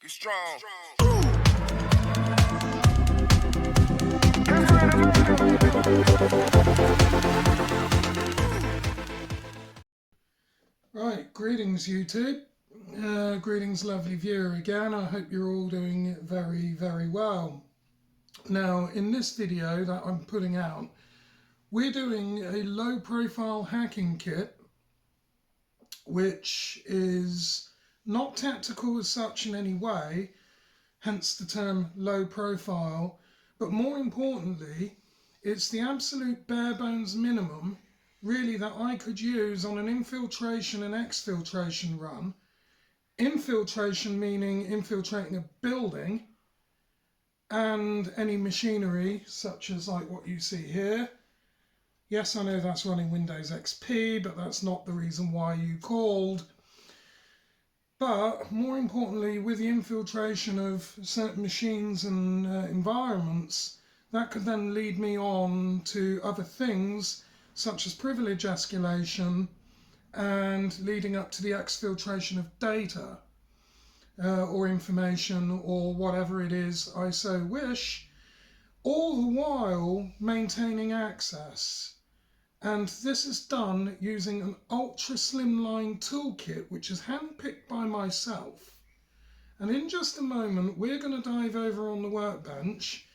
Get strong. Right, greetings YouTube. Greetings lovely viewer again. I hope you're all doing very, very well. Now, in this video that I'm putting out, we're doing a low profile hacking kit, which is not tactical as such in any way, hence the term low profile, but more importantly, it's the absolute bare bones minimum really that I could use on an infiltration and exfiltration run. Infiltration meaning infiltrating a building and any machinery such as like what you see here. Yes, I know that's running Windows XP, but that's not the reason why you called. But more importantly, with the infiltration of certain machines and environments, that could then lead me on to other things such as privilege escalation and leading up to the exfiltration of data or information or whatever it is I so wish, all the while maintaining access. And this is done using an ultra slimline toolkit which is handpicked by myself. And in just a moment we're going to dive over on the workbench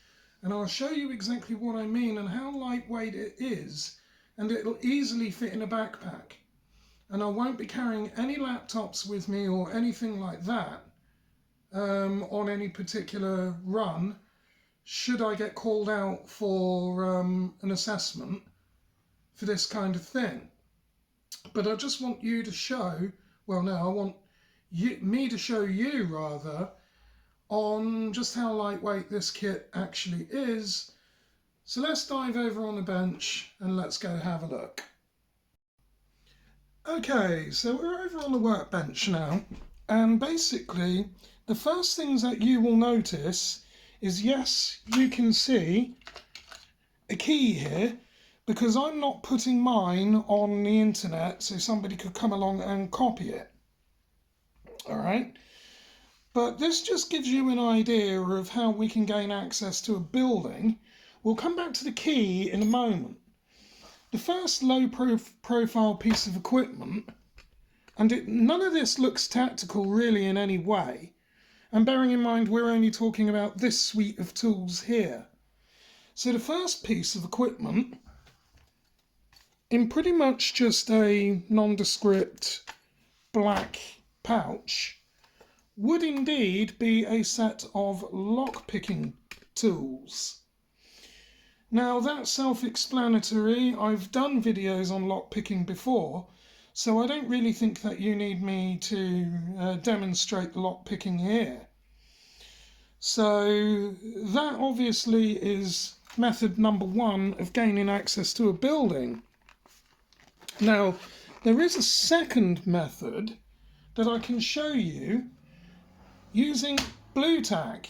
and I'll show you exactly what I mean and how lightweight it is, and it'll easily fit in a backpack. And I won't be carrying any laptops with me or anything like that on any particular run should I get called out for an assessment for this kind of thing. But I just want you to show, well no, I want me to show you rather on just how lightweight this kit actually is. So let's dive over on the bench and let's go have a look. Okay, so we're over on the workbench now, and basically the first things that you will notice is, yes, you can see a key here, because I'm not putting mine on the internet so somebody could come along and copy it. Alright, but this just gives you an idea of how we can gain access to a building. We'll come back to the key in a moment. The first low profile piece of equipment, and none of this looks tactical really in any way, and bearing in mind we're only talking about this suite of tools here. So the first piece of equipment, in pretty much just a nondescript black pouch, would indeed be a set of lock-picking tools. Now that's self-explanatory. I've done videos on lockpicking before, so I don't really think that you need me to demonstrate the lockpicking here. So that obviously is method number one of gaining access to a building. Now there is a second method that I can show you using Blu-Tack.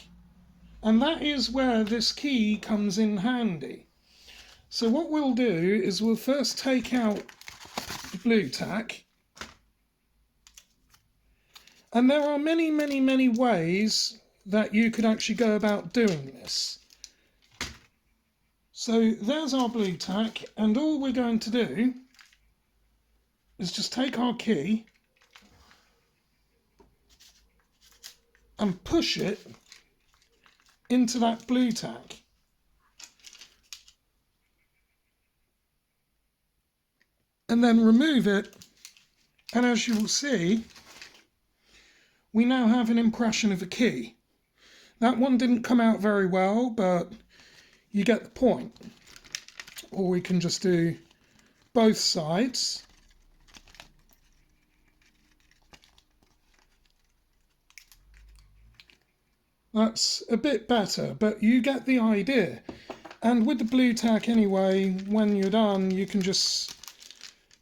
And that is where this key comes in handy. So what we'll do is we'll first take out the Blu-Tack. And there are many, many, many ways that you could actually go about doing this. So there's our Blu-Tack, and all we're going to do is just take our key and push it into that Blu-Tack. And then remove it, and as you will see, we now have an impression of a key. That one didn't come out very well, but you get the point. Or we can just do both sides. That's a bit better, but you get the idea. And with the Blu-Tack anyway, when you're done, you can just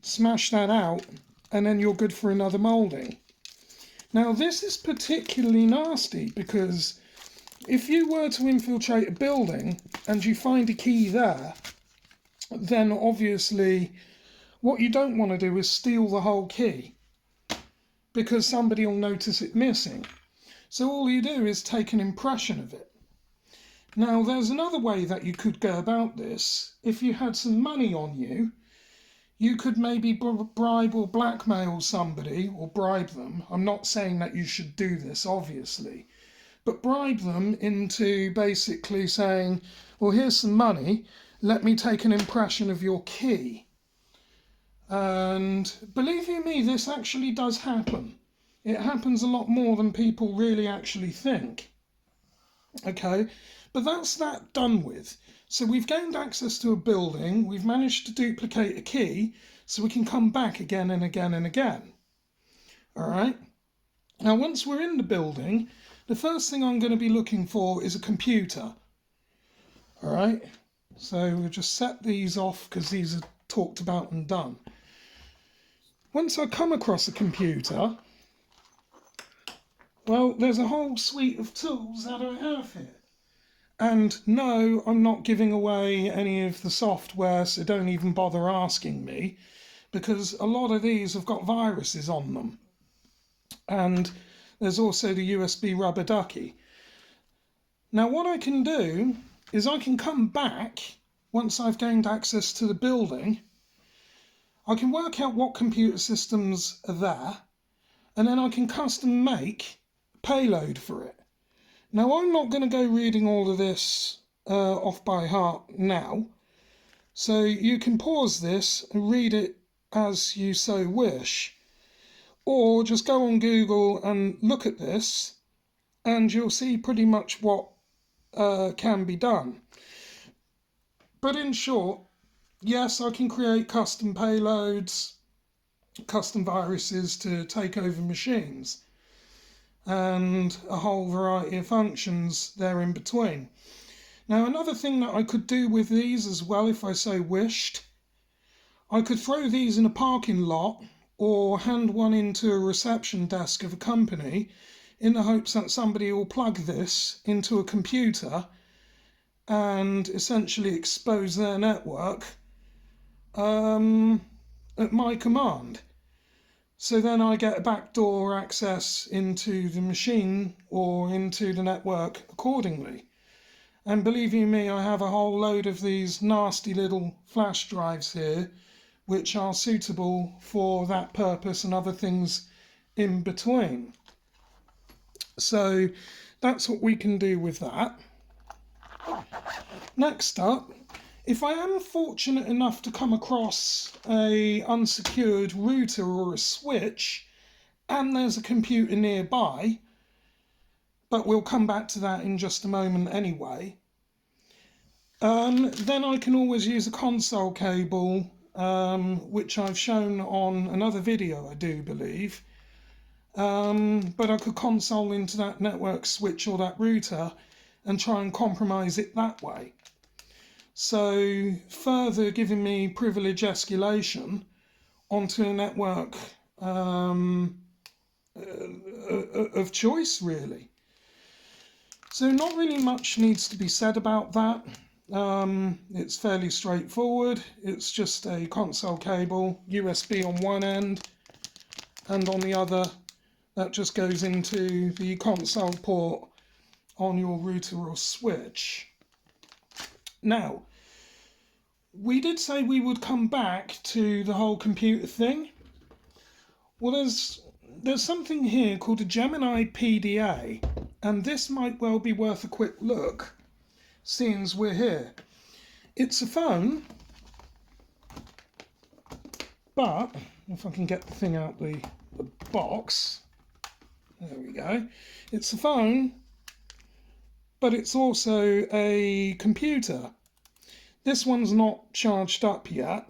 smash that out and then you're good for another moulding. Now this is particularly nasty because if you were to infiltrate a building and you find a key there, then obviously what you don't want to do is steal the whole key, because somebody will notice it missing. So all you do is take an impression of it. Now there's another way that you could go about this. If you had some money on you, you could maybe bribe or blackmail somebody, or bribe them. I'm not saying that you should do this, obviously, but bribe them into basically saying, well, here's some money, let me take an impression of your key. And believe you me, this actually does happen. It happens a lot more than people really actually think. Okay, but that's that done with. So we've gained access to a building, we've managed to duplicate a key, so we can come back again and again and again. All right. Now, once we're in the building, the first thing I'm going to be looking for is a computer. All right. So we'll just set these off because these are talked about and done. Once I come across a computer, well, there's a whole suite of tools that I have here. And no, I'm not giving away any of the software, so don't even bother asking me, because a lot of these have got viruses on them. And there's also the USB rubber ducky. Now what I can do is I can come back, once I've gained access to the building, I can work out what computer systems are there, and then I can custom make a payload for it. Now, I'm not going to go reading all of this off by heart now, so you can pause this and read it as you so wish, or just go on Google and look at this, and you'll see pretty much what can be done. But in short, yes, I can create custom payloads, custom viruses to take over machines, and a whole variety of functions there in between. Now, another thing that I could do with these as well, if I so wished, I could throw these in a parking lot or hand one into a reception desk of a company in the hopes that somebody will plug this into a computer and essentially expose their network at my command. So then I get a backdoor access into the machine or into the network accordingly. And believe you me, I have a whole load of these nasty little flash drives here, which are suitable for that purpose and other things in between. So that's what we can do with that. Next up, if I am fortunate enough to come across a unsecured router or a switch, and there's a computer nearby, but we'll come back to that in just a moment anyway, then I can always use a console cable, which I've shown on another video, I do believe, but I could console into that network switch or that router and try and compromise it that way. So further giving me privilege escalation onto a network of choice, really. So not really much needs to be said about that. It's fairly straightforward. It's just a console cable, USB on one end, and on the other that just goes into the console port on your router or switch. Now, we did say we would come back to the whole computer thing. Well, there's something here called a Gemini PDA, and this might well be worth a quick look, seeing as we're here. It's a phone, but if I can get the thing out the box, there we go. It's a phone, but it's also a computer. This one's not charged up yet,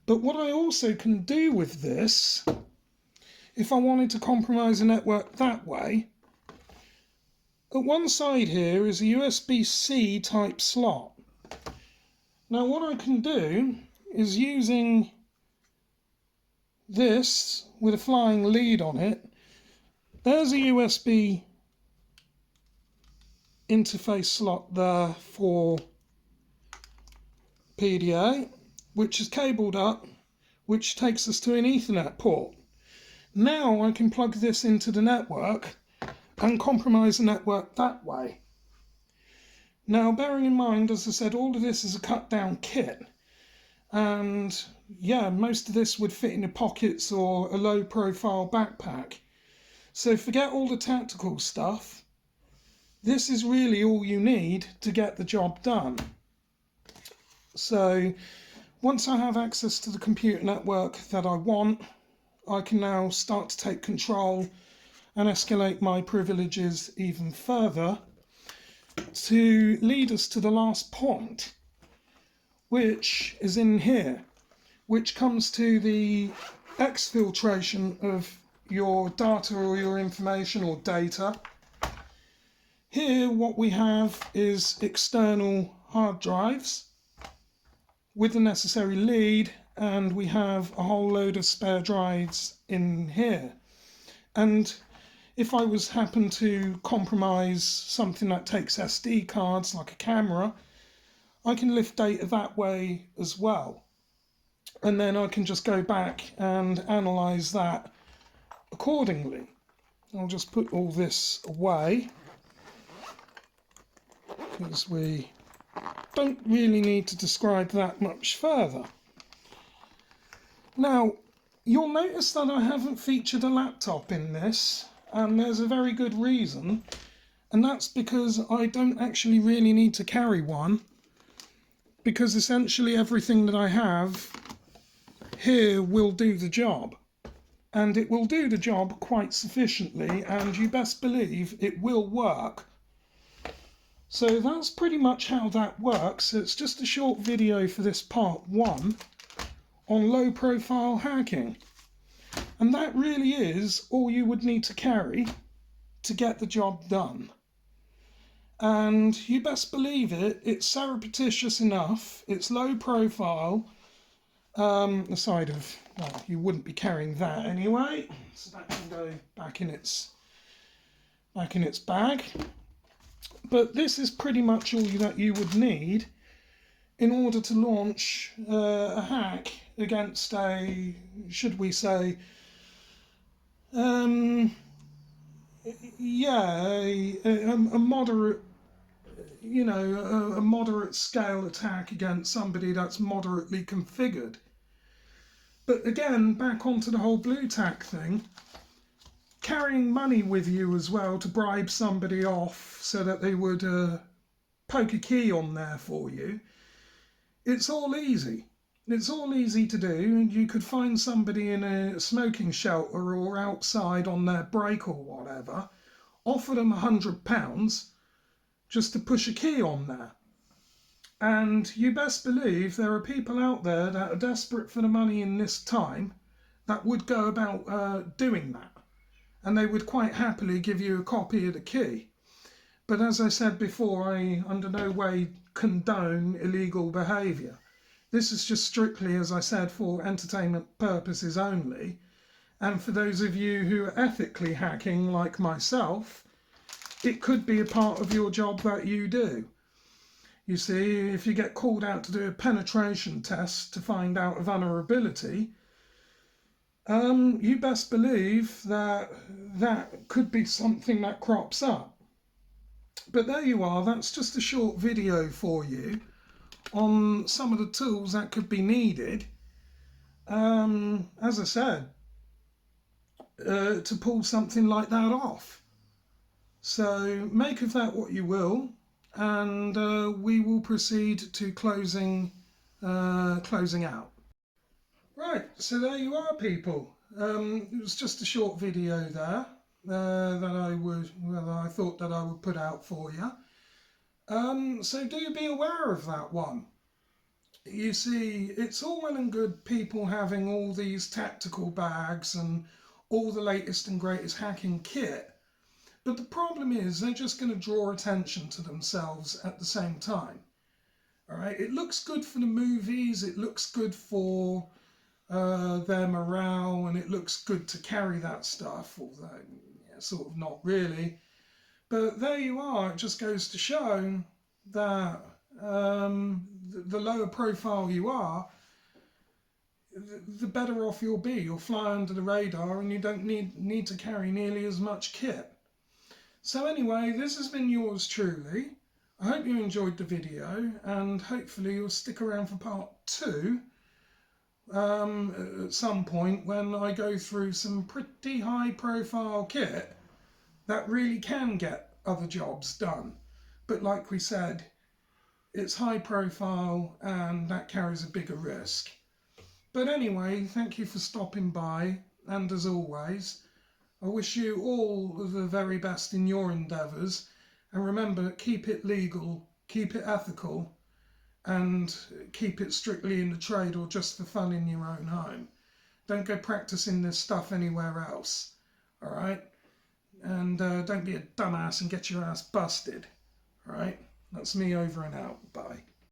but what I also can do with this, if I wanted to compromise a network that way, at one side here is a USB-C type slot. Now what I can do is, using this with a flying lead on it, there's a USB interface slot there for PDA, which is cabled up, which takes us to an Ethernet port. Now I can plug this into the network and compromise the network that way. Now, bearing in mind, as I said, all of this is a cut down kit, and yeah, most of this would fit in your pockets or a low profile backpack. So forget all the tactical stuff. This is really all you need to get the job done. So once I have access to the computer network that I want, I can now start to take control and escalate my privileges even further to lead us to the last point, which is in here, which comes to the exfiltration of your data or your information or data. Here what we have is external hard drives with the necessary lead, and we have a whole load of spare drives in here. And if I happen to compromise something that takes SD cards like a camera, I can lift data that way as well. And then I can just go back and analyze that accordingly. I'll just put all this away because we don't really need to describe that much further. Now, you'll notice that I haven't featured a laptop in this, and there's a very good reason, and that's because I don't actually really need to carry one, because essentially everything that I have here will do the job, and it will do the job quite sufficiently, and you best believe it will work. So that's pretty much how that works. It's just a short video for this part 1 on low profile hacking. And that really is all you would need to carry to get the job done. And you best believe it, it's surreptitious enough, it's low profile, aside of, well, you wouldn't be carrying that anyway, so that can go back in its bag. But this is pretty much all that you would need in order to launch a hack against a, should we say, a moderate, a moderate scale attack against somebody that's moderately configured. But again, back onto the whole blue tack thing, carrying money with you as well to bribe somebody off so that they would poke a key on there for you. It's all easy. It's all easy to do. You could find somebody in a smoking shelter or outside on their break or whatever, offer them £100 just to push a key on there. And you best believe there are people out there that are desperate for the money in this time that would go about doing that. And they would quite happily give you a copy of the key. But as I said before, I under no way condone illegal behaviour. This is just strictly, as I said, for entertainment purposes only. And for those of you who are ethically hacking like myself, it could be a part of your job that you do. You see, if you get called out to do a penetration test to find out a vulnerability, you best believe that that could be something that crops up. But there you are, that's just a short video for you on some of the tools that could be needed, as I said, to pull something like that off. So make of that what you will, and we will proceed to closing out. Right, so there you are, people. It was just a short video there that I thought that I would put out for you. So do be aware of that one. You see, it's all well and good people having all these tactical bags and all the latest and greatest hacking kit, but the problem is they're just going to draw attention to themselves at the same time. All right, it looks good for the movies, it looks good for their morale, and it looks good to carry that stuff, although sort of not really. But there you are, it just goes to show that the lower profile you are, the better off you'll be. You'll fly under the radar and you don't need to carry nearly as much kit. So anyway, this has been yours truly. I hope you enjoyed the video, and hopefully you'll stick around for part 2 at some point when I go through some pretty high profile kit that really can get other jobs done. But like we said, it's high profile and that carries a bigger risk. But anyway, thank you for stopping by, and as always, I wish you all the very best in your endeavours, and remember, keep it legal, keep it ethical, and keep it strictly in the trade or just for fun in your own home. Don't go practicing this stuff anywhere else, alright? And don't be a dumbass and get your ass busted, alright? That's me over and out. Bye.